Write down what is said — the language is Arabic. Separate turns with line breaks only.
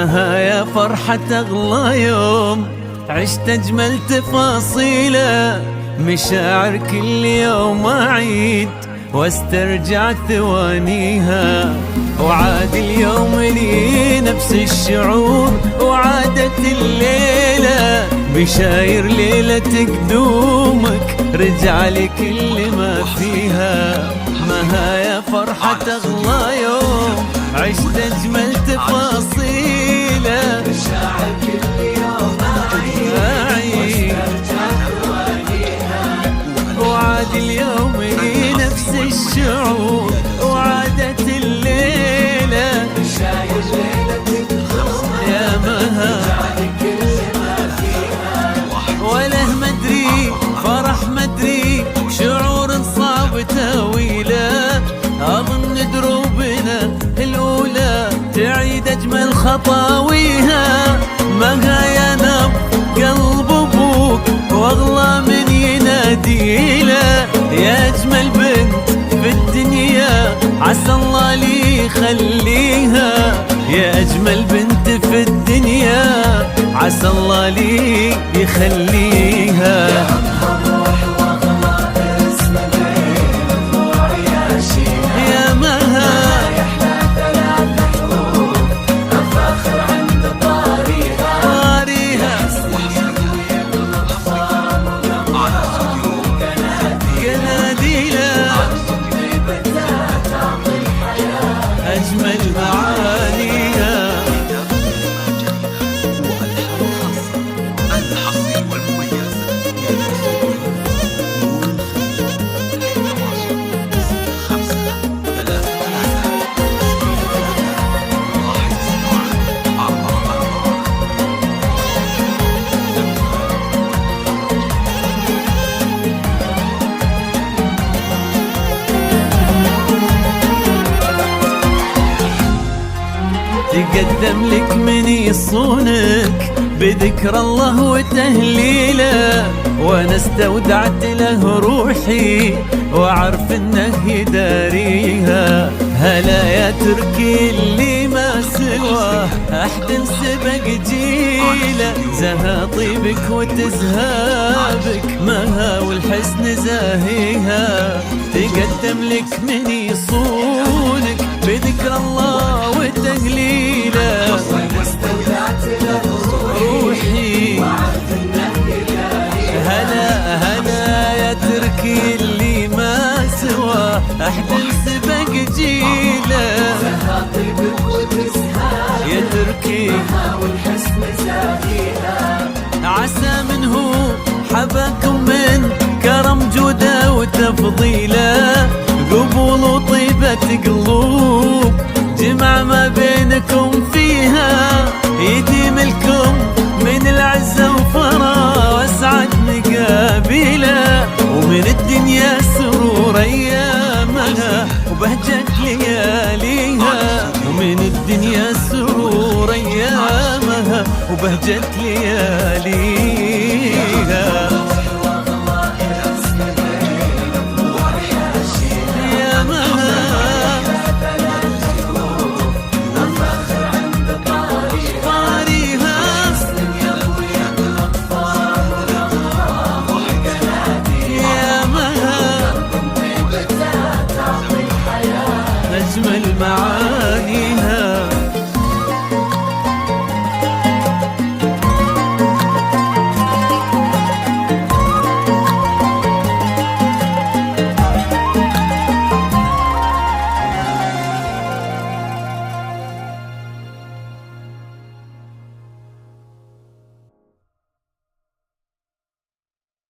مها يا فرحة أغلى يوم عشت أجمل تفاصيله، مشاعر كل يوم أعيد واسترجع ثوانيها، وعاد اليوم لي نفس الشعور وعادت الليلة، بشاير ليلة قدومك رجع لي كل ما فيها. مها يا فرحة أغلى يوم عشت أجمل تفاصيله،
مشاعر كل يوم أعيد
وعاد اليوم لي نفس الشعور وعادت الليلة،
شايل ليلتك
يا مها
كل ما فيها.
وله مدري فرح مدري شعور صعب تاويله، أظن دروبنا الأولى تعيد أجمل خطاويها. مها يا نبض قلب أبوك وأغلى من يناديله، يا أجمل بنت في الدنيا عسى الله لي يخليها، يا أجمل بنت في الدنيا عسى الله لي يخليها. يا مها أجمل معانيها.
الحصري والمميز
تقدم لك من يصونك بذكر الله وتهليله، وانا استودعت له روحي واعرف انه يداريها. هلا يا تركي اللي ما سواه احد سبق جيله، زها طيبك وتزهابك مها والحسن زاهيها. تقدم لك من يصونك بذكر الله وتهليله،
واستودعت له
روحي هلا هلا يا تركي اللي ما سوى احد سبق جيله.
طيبك وتزهى
يا تركي
والحسن زاهيها،
عسى منه حباكم من كرم جوده وتفضيله، قبول وطيبة قلوب جمع ما بينكم فيها، يديم لكم من العزة وفرح واسعد مقابله، ومن الدنيا سرور ايامها وبهجة لياليها، ومن الدنيا سرور ايامها وبهجة لياليها. يا مها أجمل معانيها.